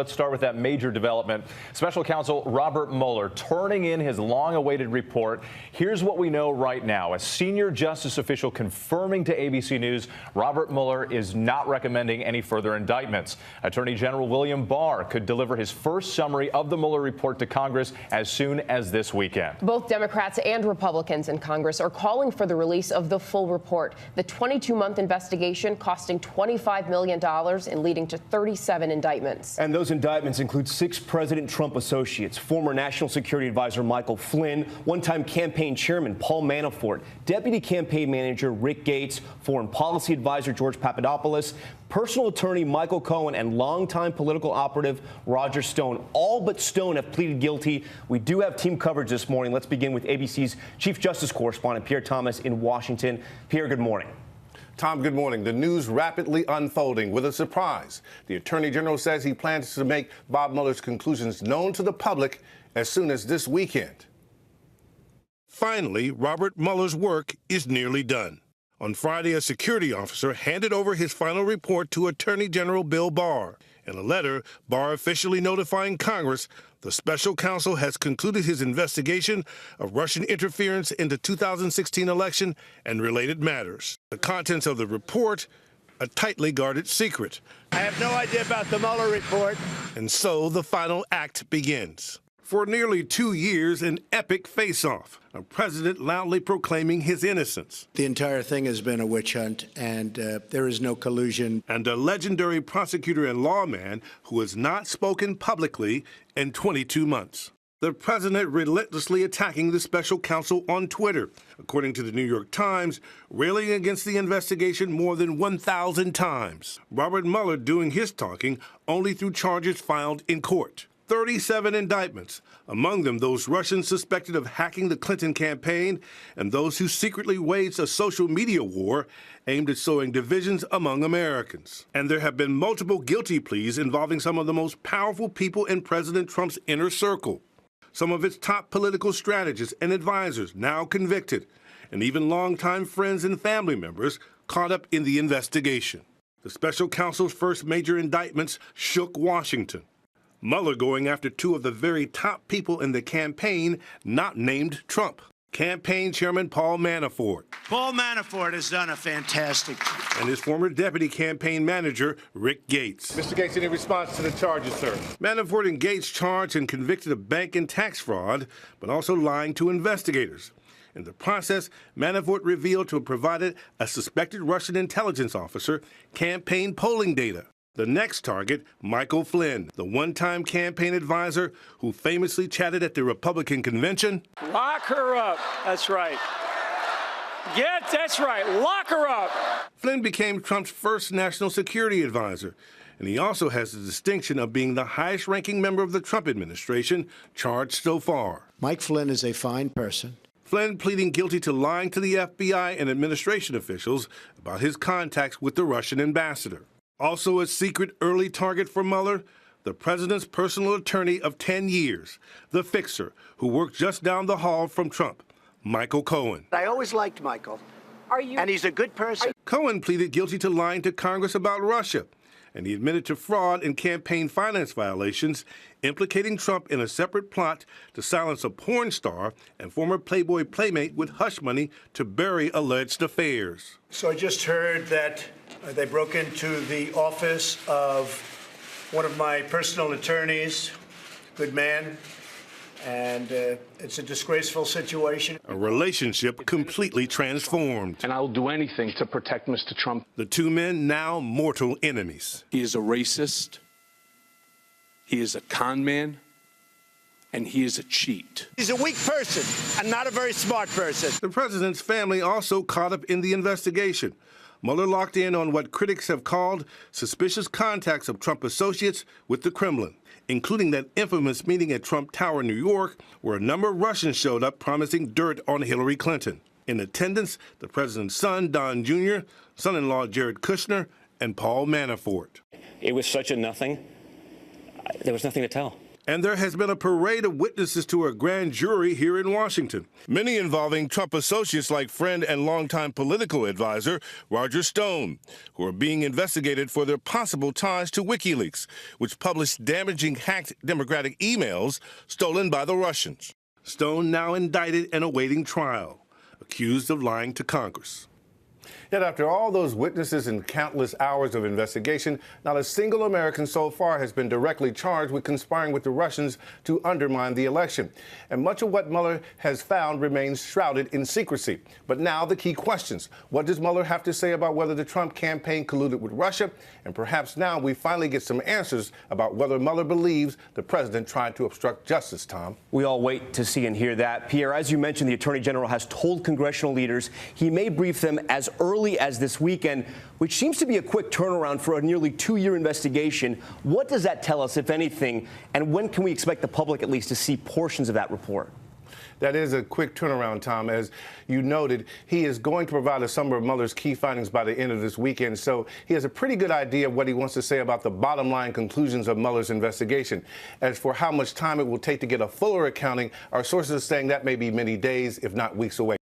Let's start with that major development. Special Counsel Robert Mueller turning in his long-awaited report. Here's what we know right now. A senior justice official confirming to ABC News Robert Mueller is not recommending any further indictments. Attorney General William Barr could deliver his first summary of the Mueller report to Congress as soon as this weekend. Both Democrats and Republicans in Congress are calling for the release of the full report. The 22-month investigation costing $25 million and leading to 37 indictments. And those indictments include 6 President Trump associates, former National Security Advisor Michael Flynn, one-time campaign chairman Paul Manafort, Deputy Campaign Manager Rick Gates, Foreign Policy Advisor George Papadopoulos, personal attorney Michael Cohen, and longtime political operative Roger Stone. All but Stone have pleaded guilty. We do have team coverage this morning. Let's begin with ABC's Chief Justice Correspondent Pierre Thomas in Washington. Pierre, good morning. Tom, good morning. The news rapidly unfolding with a surprise. The Attorney General says he plans to make Bob Mueller's conclusions known to the public as soon as this weekend. Finally, Robert Mueller's work is nearly done. On Friday, a security officer handed over his final report to Attorney General Bill Barr. In a letter, Barr officially notifying Congress the special counsel has concluded his investigation of Russian interference in the 2016 election and related matters. The contents of the report, a tightly guarded secret. I have no idea about the Mueller report. And so the final act begins. For nearly 2 years, an epic face-off, a president loudly proclaiming his innocence. The entire thing has been a witch hunt, and there is no collusion. And a legendary prosecutor and lawman who has not spoken publicly in 22 months. The president relentlessly attacking the special counsel on Twitter, according to the New York Times, railing against the investigation more than 1,000 times. Robert Mueller doing his talking only through charges filed in court. 37 indictments, among them those Russians suspected of hacking the Clinton campaign and those who secretly waged a social media war aimed at sowing divisions among Americans. And there have been multiple guilty pleas involving some of the most powerful people in President Trump's inner circle. Some of its top political strategists and advisors now convicted, and even longtime friends and family members caught up in the investigation. The special counsel's first major indictments shook Washington. Mueller going after 2 of the very top people in the campaign not named Trump. Campaign Chairman Paul Manafort. Paul Manafort has done a fantastic job. And his former deputy campaign manager, Rick Gates. Mr. Gates, any response to the charges, sir? Manafort and Gates charged and convicted of bank and tax fraud, but also lying to investigators. In the process, Manafort revealed to have provided a suspected Russian intelligence officer campaign polling data. The next target, Michael Flynn, the one-time campaign advisor who famously chatted at the Republican convention. Lock her up. That's right. That's right. Lock her up. Flynn became Trump's first national security advisor, and he also has the distinction of being the highest-ranking member of the Trump administration charged so far. Mike Flynn is a fine person. Flynn pleading guilty to lying to the FBI and administration officials about his contacts with the Russian ambassador. Also a secret early target for Mueller, the president's personal attorney of 10 years, the fixer who worked just down the hall from Trump, Michael Cohen. I always liked Michael. And he's a good person. Cohen pleaded guilty to lying to Congress about Russia, and he admitted to fraud and campaign finance violations, implicating Trump in a separate plot to silence a porn star and former Playboy playmate with hush money to bury alleged affairs. So I just heard that they broke into the office of one of my personal attorneys, good man, and it's a disgraceful situation. A relationship completely transformed. And I'll do anything to protect Mr. Trump. The 2 men now mortal enemies. He is a racist, he is a con man, and he is a cheat. He's a weak person and not a very smart person. The president's family also caught up in the investigation. Mueller locked in on what critics have called suspicious contacts of Trump associates with the Kremlin, including that infamous meeting at Trump Tower, New York, where a number of Russians showed up promising dirt on Hillary Clinton. In attendance, the president's son, Don Jr., son-in-law Jared Kushner, and Paul Manafort. It was such a nothing. There was nothing to tell. And there has been a parade of witnesses to a grand jury here in Washington, many involving Trump associates like friend and longtime political advisor Roger Stone, who are being investigated for their possible ties to WikiLeaks, which published damaging hacked Democratic emails stolen by the Russians. Stone now indicted and awaiting trial, accused of lying to Congress. Yet after all those witnesses and countless hours of investigation, not a single American so far has been directly charged with conspiring with the Russians to undermine the election. And much of what Mueller has found remains shrouded in secrecy. But now the key questions. What does Mueller have to say about whether the Trump campaign colluded with Russia? And perhaps now we finally get some answers about whether Mueller believes the president tried to obstruct justice, Tom. We all wait to see and hear that. Pierre, as you mentioned, the Attorney General has told congressional leaders he may brief them as early as this weekend, which seems to be a quick turnaround for a nearly 2-year investigation. What does that tell us, if anything, and when can we expect the public at least to see portions of that report? That is a quick turnaround, Tom. As you noted, he is going to provide a summary of Mueller's key findings by the end of this weekend, so he has a pretty good idea of what he wants to say about the bottom line conclusions of Mueller's investigation. As for how much time it will take to get a fuller accounting, our sources are saying that may be many days, if not weeks away.